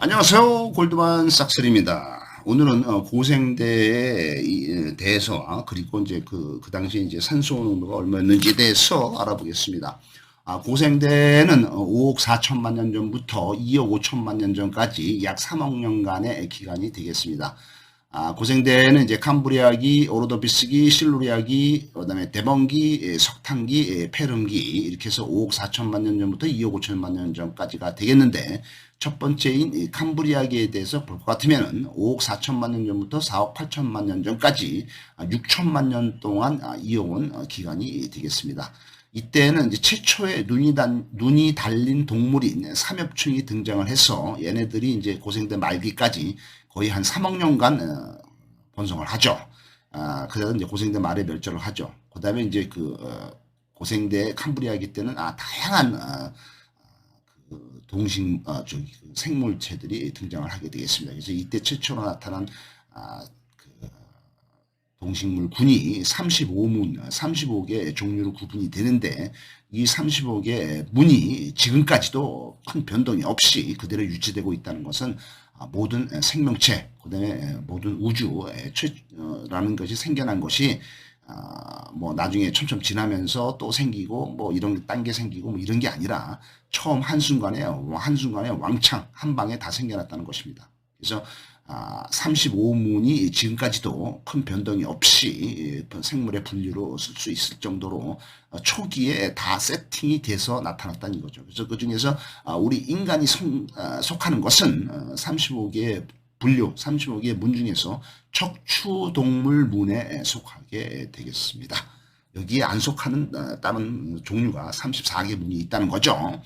안녕하세요. 골드만 삭스입니다. 오늘은 고생대에 대해서 그리고 이제 그 당시에 이제 산소 농도가 얼마였는지에 대해서 알아보겠습니다. 고생대는 5억 4천만 년 전부터 2억 5천만 년 전까지 약 3억 년간의 기간이 되겠습니다. 고생대는 이제 캄브리아기, 오로도비스기, 실루리아기, 그다음에 대번기, 석탄기, 페름기 이렇게 해서 5억 4천만 년 전부터 2억 5천만 년 전까지가 되겠는데 첫 번째인 캄브리아기에 대해서 볼 것 같으면은 5억 4천만 년 전부터 4억 8천만 년 전까지 6천만 년 동안 이어온 기간이 되겠습니다. 이때는 이제 최초의 눈이 달린 동물인 삼엽충이 등장을 해서 얘네들이 이제 고생대 말기까지 거의 한 3억 년간 번성을 하죠. 그래서 이제 고생대 말에 멸절을 하죠. 그 다음에 이제 고생대 캄브리아기 때는 다양한 생물체들이 등장을 하게 되겠습니다. 그래서 이때 최초로 나타난 그 동식물군이 35문, 35개 종류로 구분이 되는데 이 35개 문이 지금까지도 큰 변동이 없이 그대로 유지되고 있다는 것은 모든 생명체, 그다음에 모든 우주라는 것이 생겨난 것이 뭐 나중에 점점 지나면서 또 생기고 뭐 이런 딴 게 생기고 뭐 이런 게 아니라 처음 한순간에 왕창 한 방에 다 생겨났다는 것입니다. 그래서 35문이 지금까지도 큰 변동이 없이 생물의 분류로 쓸 수 있을 정도로 초기에 다 세팅이 돼서 나타났다는 거죠. 그래서 그 중에서 우리 인간이 속하는 것은 35개의 분류, 35개의 문 중에서 척추동물 문에 속하게 되겠습니다. 여기에 안 속하는 다른 종류가 34개 문이 있다는 거죠.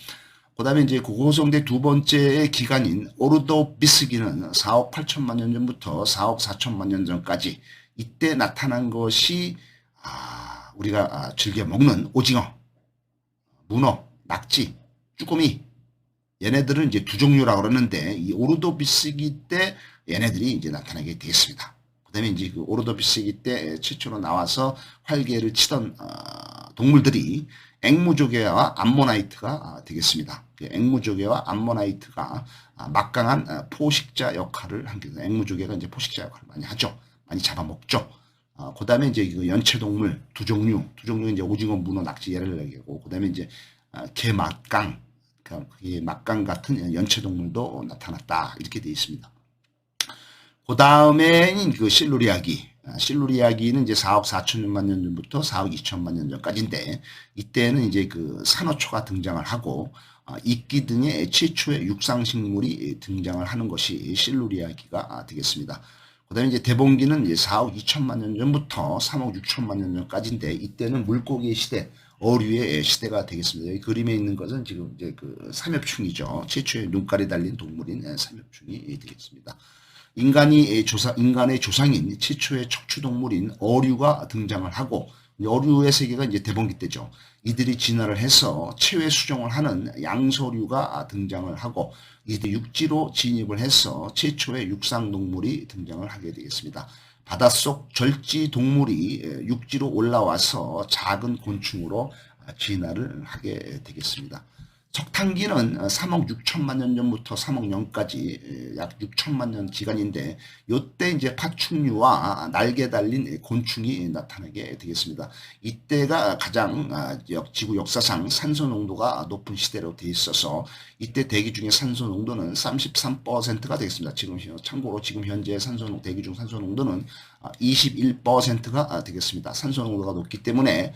그 다음에 이제 고고성대 두 번째 기간인 오르도비스기는 4억 8천만 년 전부터 4억 4천만 년 전까지 이때 나타난 것이 우리가 즐겨 먹는 오징어, 문어, 낙지, 쭈꾸미 얘네들은 이제 두 종류라고 그러는데 이 오르도비스기 때 얘네들이 이제 나타나게 되겠습니다. 그다음에 이제 그 오르도비스기 때 최초로 나와서 활개를 치던 동물들이 앵무조개와 암모나이트가 되겠습니다. 앵무조개와 암모나이트가 막강한 포식자 역할을 하게 됩니다. 앵무조개가 이제 포식자 역할을 많이 하죠. 많이 잡아먹죠. 그다음에 이제 그 연체동물 두 종류 이제 오징어, 문어, 낙지 얘를 얘기하고 그다음에 이제 개, 막강, 막강 같은 연체동물도 나타났다 이렇게 되어 있습니다. 그 다음에는 그 실루리아기. 실루리아기는 이제 4억 4천만 년 전부터 4억 2천만 년 전까지인데 이때는 이제 그 산호초가 등장을 하고 이끼 등의 최초의 육상식물이 등장을 하는 것이 실루리아기가 되겠습니다. 그 다음에 이제 대봉기는 이제 4억 2천만 년 전부터 3억 6천만 년 전까지인데 이때는 물고기의 시대, 어류의 시대가 되겠습니다. 여기 그림에 있는 것은 지금 이제 그 삼엽충이죠. 최초의 눈깔이 달린 동물인 삼엽충이 되겠습니다. 인간의 조상인 최초의 척추동물인 어류가 등장을 하고 어류의 세계가 이제 대봉기 때죠. 이들이 진화를 해서 체외 수정을 하는 양서류가 등장을 하고 이들 육지로 진입을 해서 최초의 육상동물이 등장을 하게 되겠습니다. 바닷속 절지 동물이 육지로 올라와서 작은 곤충으로 진화를 하게 되겠습니다. 석탄기는 3억 6천만 년 전부터 3억 년까지 약 6천만 년 기간인데 이때 이제 파충류와 날개 달린 곤충이 나타나게 되겠습니다. 이때가 가장 지구 역사상 산소 농도가 높은 시대로 되어 있어서 이때 대기 중에 산소 농도는 33%가 되겠습니다. 참고로 지금 현재 대기 중 산소 농도는 21%가 되겠습니다. 산소 농도가 높기 때문에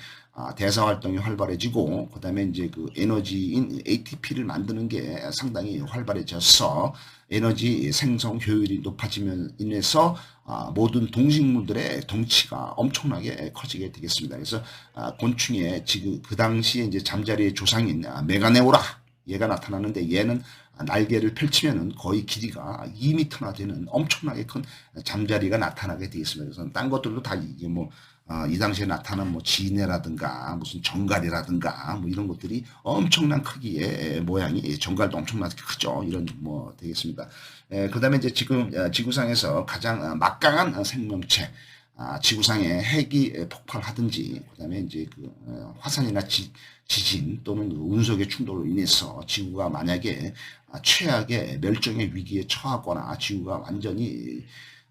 대사 활동이 활발해지고 그다음에 이제 그 에너지인 ATP를 만드는 게 상당히 활발해져서 에너지 생성 효율이 높아지면 인해서 모든 동식물들의 덩치가 엄청나게 커지게 되겠습니다. 그래서 곤충의 지금 그 당시에 이제 잠자리의 조상인 메가네오라 얘가 나타나는데 얘는 날개를 펼치면은 거의 길이가 2m나 되는 엄청나게 큰 잠자리가 나타나게 되겠습니다. 그래서 딴 것들도 다 이게 이 당시에 나타난 지네라든가 무슨 정갈이라든가 뭐 이런 것들이 엄청난 크기의 모양이 정갈도 엄청나게 크죠. 이런 되겠습니다. 그 다음에 이제 지금 지구상에서 가장 막강한 생명체 지구상에 핵이 폭발하든지, 그다음에 이제 화산이나 지진 또는 운석의 충돌로 인해서 지구가 만약에 최악의 멸종의 위기에 처하거나 지구가 완전히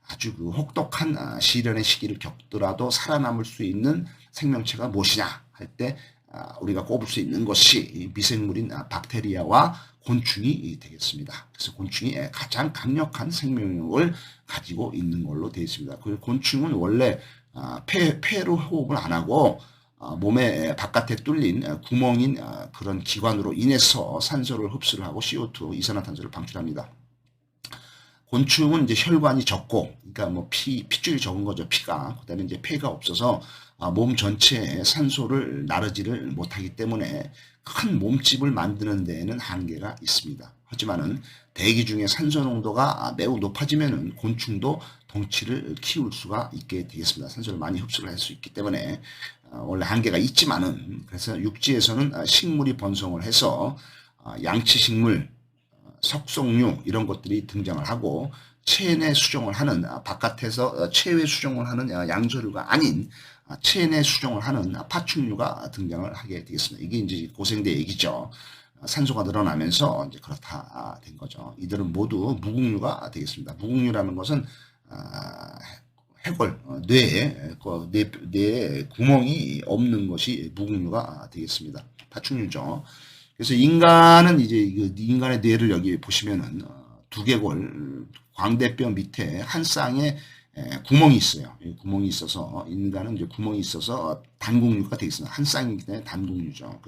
아주 혹독한 시련의 시기를 겪더라도 살아남을 수 있는 생명체가 무엇이냐 할 때 우리가 꼽을 수 있는 것이 미생물인 박테리아와 곤충이 되겠습니다. 그래서 곤충이 가장 강력한 생명력을 가지고 있는 걸로 되어 있습니다. 그 곤충은 원래 폐로 호흡을 안 하고 몸의 바깥에 뚫린 구멍인 그런 기관으로 인해서 산소를 흡수를 하고 CO2, 이산화탄소를 방출합니다. 곤충은 이제 혈관이 적고, 그러니까 뭐 핏줄이 적은 거죠, 피가. 그다음에 이제 폐가 없어서 몸 전체에 산소를 나르지를 못하기 때문에 큰 몸집을 만드는 데에는 한계가 있습니다. 하지만은 대기 중에 산소 농도가 매우 높아지면은 곤충도 덩치를 키울 수가 있게 되겠습니다. 산소를 많이 흡수를 할 수 있기 때문에 원래 한계가 있지만은, 그래서 육지에서는 식물이 번성을 해서 양치식물, 석송류 이런 것들이 등장을 하고, 체내 수정을 하는 바깥에서 체외 수정을 하는 양서류가 아닌 체내 수정을 하는 파충류가 등장을 하게 되겠습니다. 이게 이제 고생대 얘기죠. 산소가 늘어나면서 이제 그렇다 된 거죠. 이들은 모두 무국류가 되겠습니다. 무국류라는 것은 해골, 뇌에 구멍이 없는 것이 무국류가 되겠습니다. 파충류죠. 그래서 인간은 이제 인간의 뇌를 여기 보시면은 두개골 광대뼈 밑에 한 쌍에 구멍이 있어요. 구멍이 있어서 인간은 이제 구멍이 있어서 단국류가 되어 있습니다. 한 쌍이기 때문에 단국류죠.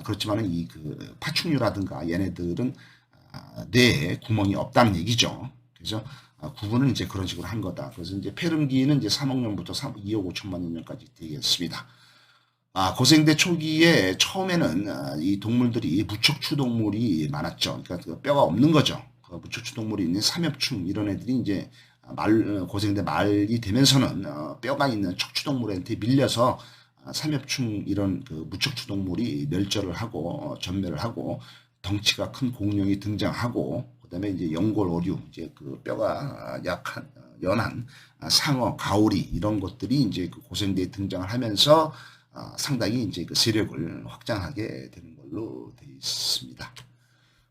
그렇지만은 이 파충류라든가 얘네들은 뇌에 구멍이 없다는 얘기죠. 그래서 구분은 이제 그런 식으로 한 거다. 그래서 이제 폐렴기는 이제 3억 년부터 2억 5천만 년까지 되겠습니다. 고생대 초기에 처음에는 이 동물들이 무척추 동물이 많았죠. 그러니까 뼈가 없는 거죠. 무척추 동물이 있는 삼엽충 이런 애들이 이제 고생대 말이 되면서는 뼈가 있는 척추 동물한테 밀려서 삼엽충 이런 무척추 동물이 멸절을 하고 전멸을 하고 덩치가 큰 공룡이 등장하고, 그다음에 이제 연골 어류, 이제 뼈가 약한 연한 상어, 가오리 이런 것들이 이제 고생대에 등장을 하면서 상당히 이제 세력을 확장하게 되는 걸로 되어 있습니다.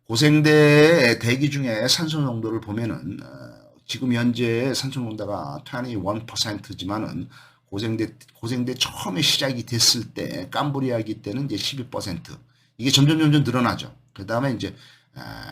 고생대 대기 중에 산소 농도를 보면은 지금 현재 산소 농도가 21%지만은 고생대 처음에 시작이 됐을 때 캄브리아기 때는 이제 12%, 이게 점점 늘어나죠. 그 다음에 이제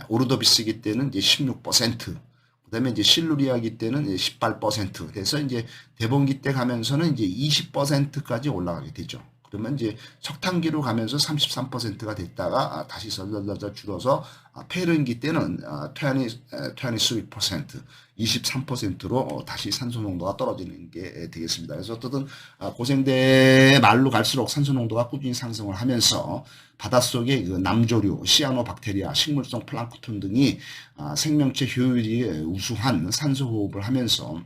오르도비스기 때는 이제 16%, 그다음에 이제 실루리아기 때는 18%, 돼서 이제 대봉기 때 가면서는 이제 20%까지 올라가게 되죠. 그러면 이제 석탄기로 가면서 33%가 됐다가 다시 설설설 줄어서 폐렴기 때는 23%, 23%로 다시 산소 농도가 떨어지는 게 되겠습니다. 그래서 어쨌든 고생대 말로 갈수록 산소 농도가 꾸준히 상승을 하면서 바닷속의 남조류, 시아노박테리아, 식물성 플랑크톤 등이 생명체 효율이 우수한 산소 호흡을 하면서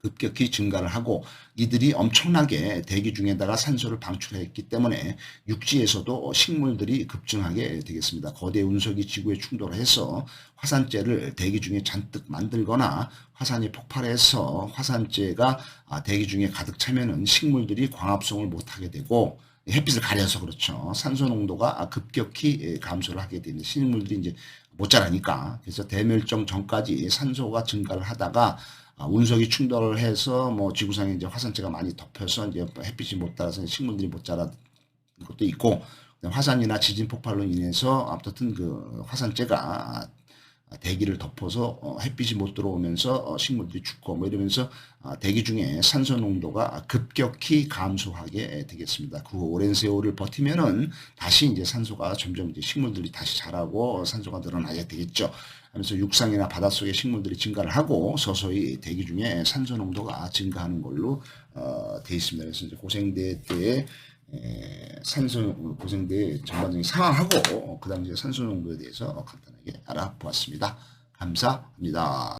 급격히 증가를 하고, 이들이 엄청나게 대기 중에다가 산소를 방출했기 때문에 육지에서도 식물들이 급증하게 되겠습니다. 거대 운석이 지구에 충돌해서 화산재를 대기 중에 잔뜩 만들거나 화산이 폭발해서 화산재가 대기 중에 가득 차면은 식물들이 광합성을 못하게 되고, 햇빛을 가려서 그렇죠. 산소 농도가 급격히 감소를 하게 되는, 식물들이 이제 못 자라니까. 그래서 대멸종 전까지 산소가 증가를 하다가 운석이 충돌을 해서 뭐 지구상에 이제 화산재가 많이 덮여서 이제 햇빛이 못 따라서 식물들이 못 자라는 것도 있고, 화산이나 지진 폭발로 인해서 어떻든 화산재가 대기를 덮어서 햇빛이 못 들어오면서 식물들이 죽고 뭐 이러면서 대기 중에 산소 농도가 급격히 감소하게 되겠습니다. 그 오랜 세월을 버티면은 다시 이제 산소가 점점 이제 식물들이 다시 자라고 산소가 늘어나게 되겠죠. 하면서 육상이나 바닷속의 식물들이 증가를 하고 서서히 대기 중에 산소 농도가 증가하는 걸로 되어 있습니다. 그래서 이제 고생대 때에 고생대 전반적인 상황하고 그다음 이제 산소 농도에 대해서 간단하게 알아보았습니다. 감사합니다.